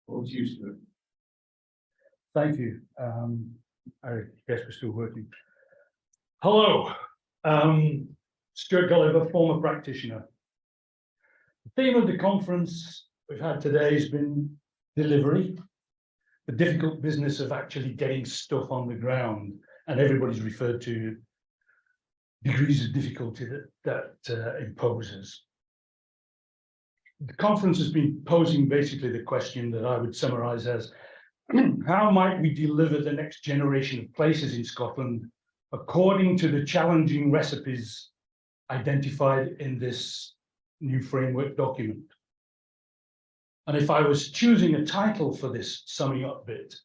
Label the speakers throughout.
Speaker 1: Over to you, Stuart.
Speaker 2: Thank you. I guess we're still working. Hello, Stuart Gulliver, former practitioner. The theme of the conference we've had today has been delivery, the difficult business of actually getting stuff on the ground, and everybody's referred to degrees of difficulty that imposes. The conference has been posing basically the question that I would summarize as, how might we deliver the next generation of places in Scotland according to the challenging recipes identified in this new framework document? And if I was choosing a title for this summing up bit,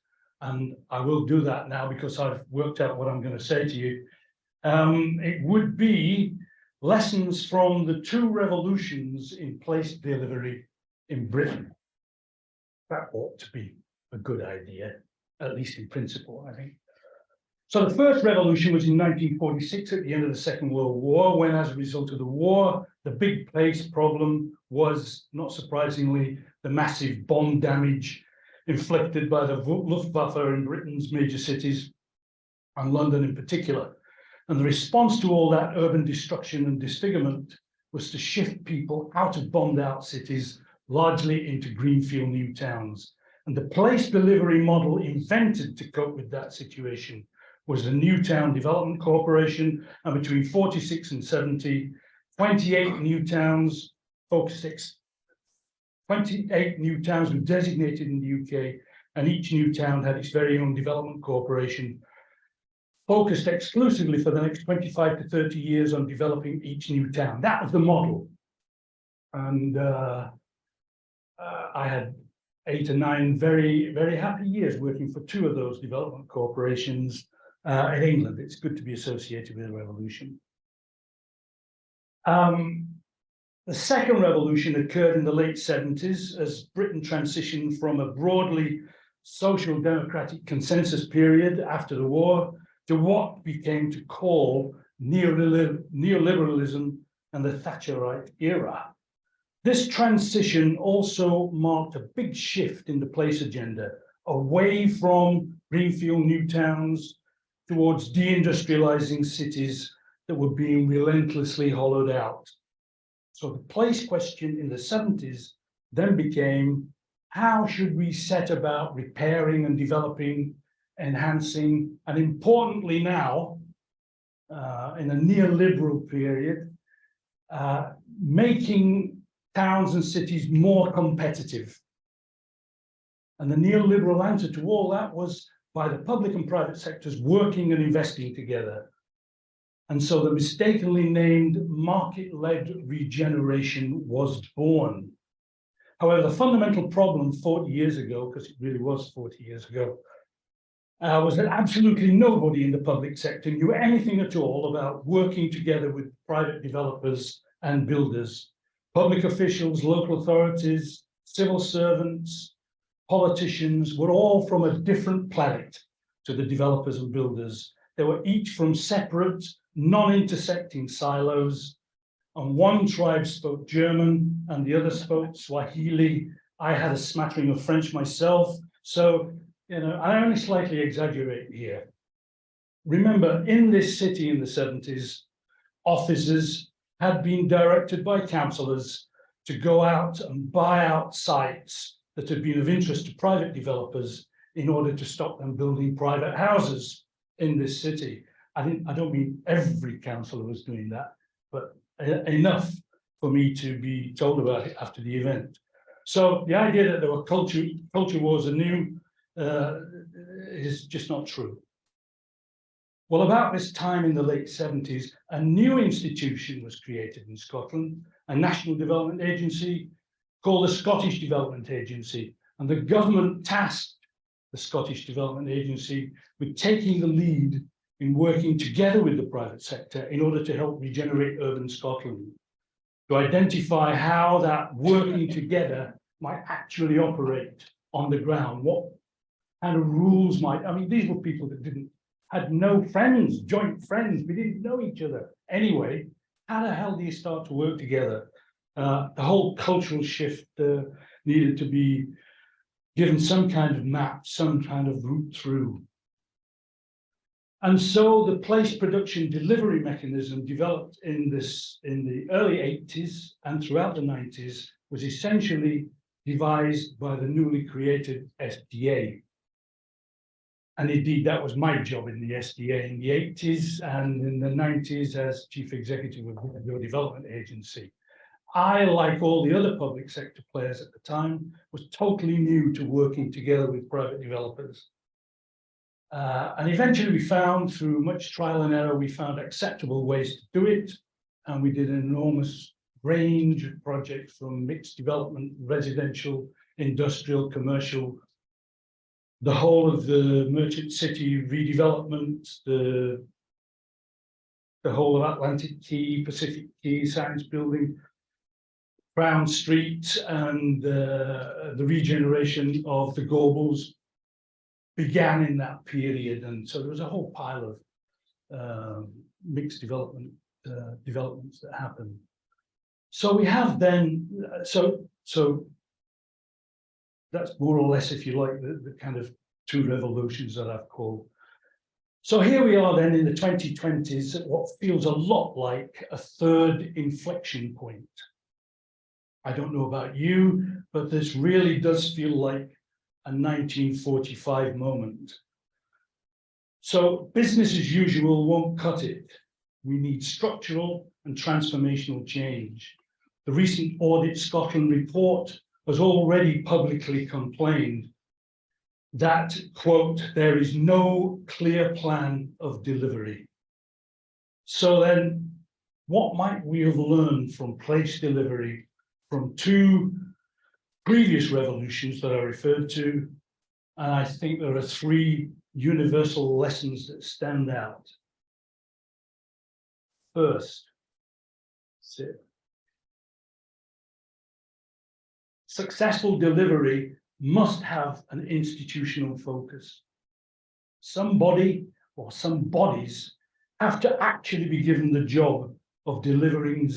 Speaker 2: and I will do that now because I've worked out what I'm going to say to you, it would be Lessons from the Two Revolutions in Place Delivery in Britain. That ought to be a good idea, at least in principle, I think. So the first revolution was in 1946 at the end of the Second World War, when as a result of the war, the big place problem was, not surprisingly, the massive bomb damage inflicted by the Luftwaffe in Britain's major cities, and London in particular. And the response to all that urban destruction and disfigurement was to shift people out of bombed out cities, largely into greenfield new towns. And the place delivery model invented to cope with that situation was the New Town Development Corporation, and between 46 and 70, 28 new towns were designated in the UK, and each new town had its very own development corporation, focused exclusively for the next 25 to 30 years on developing each new town. That was the model. And I had 8 or 9 very, very happy years working for 2 of those development corporations in England. It's good to be associated with a revolution. The second revolution occurred in the late 70s as Britain transitioned from a broadly social democratic consensus period after the war to what became to call neoliberalism and the Thatcherite era. This transition also marked a big shift in the place agenda, away from greenfield new towns towards deindustrializing cities that were being relentlessly hollowed out. So the place question in the 70s then became, how should we set about repairing and developing, enhancing, and importantly now, in a neoliberal period, making towns and cities more competitive. And the neoliberal answer to all that was by the public and private sectors working and investing together. And so the mistakenly named market-led regeneration was born. However, the fundamental problem 40 years ago, because it really was 40 years ago, was that absolutely nobody in the public sector knew anything at all about working together with private developers and builders. Public officials, local authorities, civil servants, politicians were all from a different planet to the developers and builders. They were each from separate, non-intersecting silos, and one tribe spoke German and the other spoke Swahili. I had a smattering of French myself, so I only slightly exaggerate here. Remember, in this city in the 70s, officers had been directed by councillors to go out and buy out sites that had been of interest to private developers in order to stop them building private houses in this city. I don't mean every councillor was doing that, but enough for me to be told about it after the event. So the idea that there were culture wars anew is just not true. Well, about this time in the late 70s, a new institution was created in Scotland, a national development agency called the Scottish Development Agency. And the government tasked the Scottish Development Agency with taking the lead in working together with the private sector in order to help regenerate urban Scotland, to identify how that working together might actually operate on the ground, what kind of rules might, these were people that had no friends, joint friends, we didn't know each other. Anyway, how the hell do you start to work together? The whole cultural shift needed to be given some kind of map, some kind of route through. And so the place production delivery mechanism developed in the early 80s and throughout the 90s was essentially devised by the newly created SDA. And indeed, that was my job in the SDA in the 80s and in the 90s as chief executive of the Development Agency. I, like all the other public sector players at the time, was totally new to working together with private developers. And eventually we found, through much trial and error, we found acceptable ways to do it. And we did an enormous range of projects from mixed development, residential, industrial, commercial, the whole of the Merchant City redevelopment, the whole of Atlantic Quay, Pacific Quay, Science Building, Crown Street, and the regeneration of the Gorbals began in that period. And so there was a whole pile of mixed developments that happened. So we have then, so that's more or less, if you like, the kind of two revolutions that I've called. So here we are then in the 2020s at what feels a lot like a third inflection point. I don't know about you, but this really does feel like a 1945 moment. So business as usual won't cut it. We need structural and transformational change. The recent Audit Scotland report has already publicly complained that, quote, there is no clear plan of delivery. So then, what might we have learned from place delivery from two previous revolutions that I referred to? And I think there are three universal lessons that stand out. First, successful delivery must have an institutional focus. Somebody or some bodies have to actually be given the job of delivering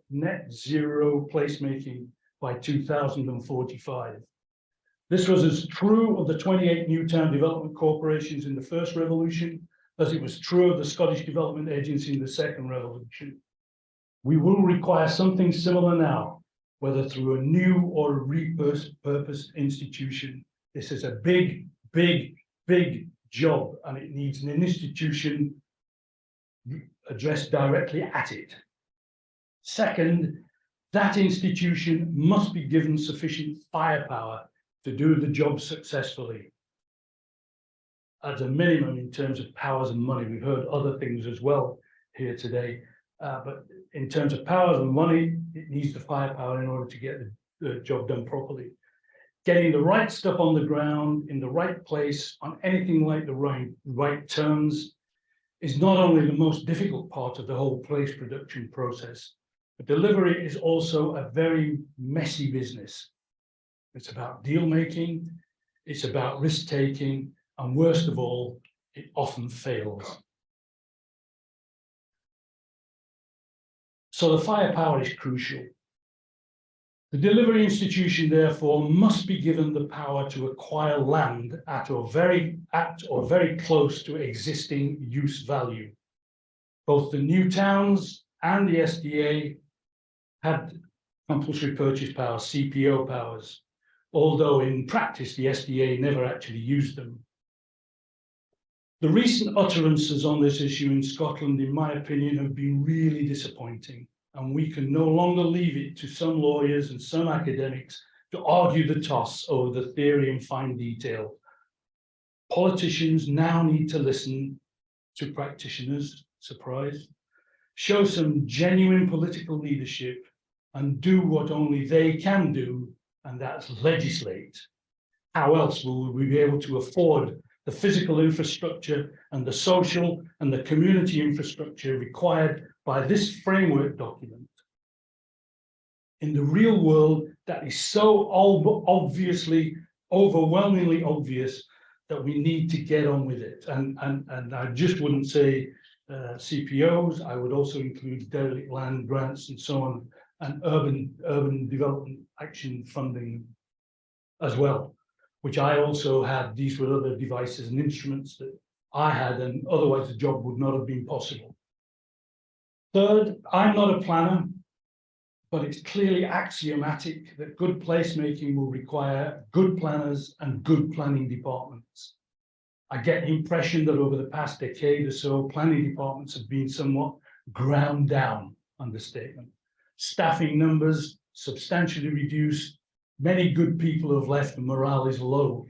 Speaker 2: net zero placemaking by 2045. This was as true of the 28 new town development corporations in the first revolution as it was true of the Scottish Development Agency in the second revolution. We will require something similar now, whether through a new or a repurposed institution. This is a big, big, big job, and it needs an institution addressed directly at it. Second, that institution must be given sufficient firepower to do the job successfully. As a minimum in terms of powers and money. We've heard other things as well here today, but in terms of powers and money, it needs the firepower in order to get the job done properly. Getting the right stuff on the ground, in the right place, on anything like the right terms, is not only the most difficult part of the whole place production process, but delivery is also a very messy business. It's about deal making, it's about risk taking, and worst of all, it often fails. So the firepower is crucial. The delivery institution, therefore, must be given the power to acquire land at or very close to existing use value. Both the new towns and the SDA had compulsory purchase powers, CPO powers, although in practice the SDA never actually used them. The recent utterances on this issue in Scotland, in my opinion, have been really disappointing, and we can no longer leave it to some lawyers and some academics to argue the toss over the theory in fine detail. Politicians now need to listen to practitioners, surprise, show some genuine political leadership, and do what only they can do, and that's legislate. How else will we be able to afford the physical infrastructure and the social and the community infrastructure required by this framework document? In the real world, that is so obviously, overwhelmingly obvious that we need to get on with it. And I just wouldn't say CPOs, I would also include derelict land grants and so on, and urban development action funding as well. which I also had. These were other devices and instruments that I had, and otherwise the job would not have been possible. Third, I'm not a planner, but it's clearly axiomatic that good placemaking will require good planners and good planning departments. I get the impression that over the past decade or so, planning departments have been somewhat ground down, understatement. Staffing numbers substantially reduced, many good people have left and morale is low.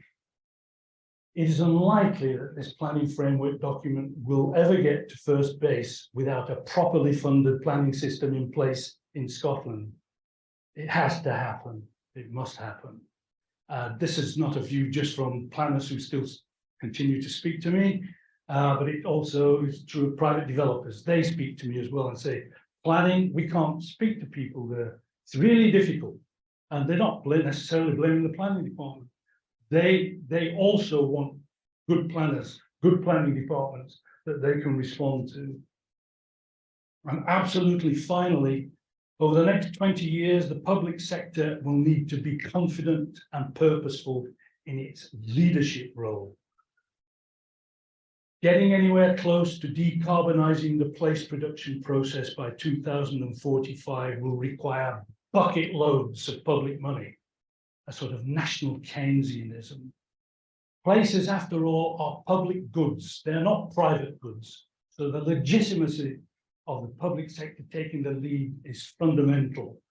Speaker 2: It is unlikely that this planning framework document will ever get to first base without a properly funded planning system in place in Scotland. It has to happen. It must happen. This is not a view just from planners who still continue to speak to me, but it also is true of private developers. They speak to me as well and say, planning, we can't speak to people there. It's really difficult. And they're not necessarily blaming the planning department. They also want good planners, good planning departments that they can respond to. And absolutely finally, over the next 20 years, the public sector will need to be confident and purposeful in its leadership role. Getting anywhere close to decarbonising the place production process by 2045 will require bucket loads of public money, a sort of national Keynesianism. Places, after all, are public goods. They're not private goods. So the legitimacy of the public sector taking the lead is fundamental.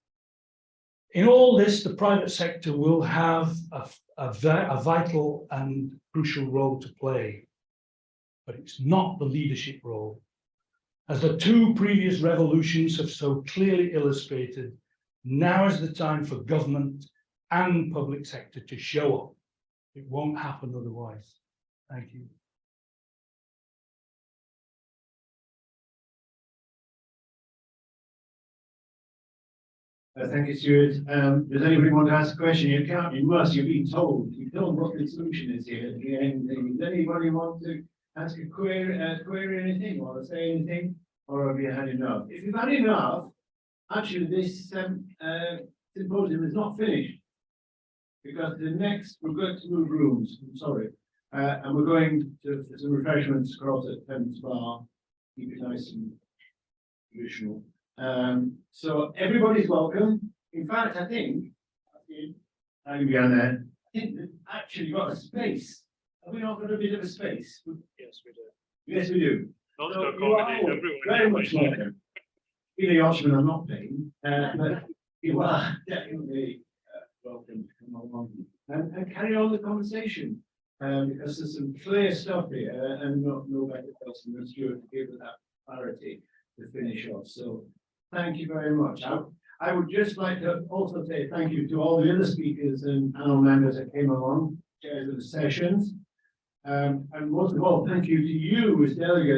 Speaker 2: In all this, the private sector will have a vital and crucial role to play, but it's not the leadership role. As the two previous revolutions have so clearly illustrated, now is the time for government and public sector to show up. It won't happen otherwise. Thank you.
Speaker 1: Thank you, Stuart. Does anybody want to ask a question? You can't, you must, you've been told. You know what the solution is here at the end. Does anybody want to ask a query anything or say anything? Or have you had enough? If you've had enough, actually this symposium is not finished. Because the next, we're going to move rooms, I'm sorry. And we're going to some refreshments across at Thames Bar. Keep it nice and traditional. So everybody's welcome. In fact, I think I'm behind there. I think we've actually got a space. Have we not got a bit of a space?
Speaker 3: Yes, we do.
Speaker 1: Yes, we do.
Speaker 3: Not
Speaker 1: So
Speaker 3: to accommodate everyone.
Speaker 1: very much welcome. Being the Osman, I'm not paying, but you are definitely welcome to come along and carry on the conversation. Because there's some clear stuff here, and no better person than Stuart to give us that clarity to finish off. So thank you very much. I would just like to also say thank you to all the other speakers and panel members that came along, chairs of the sessions. And most of all, thank you to you as delegates.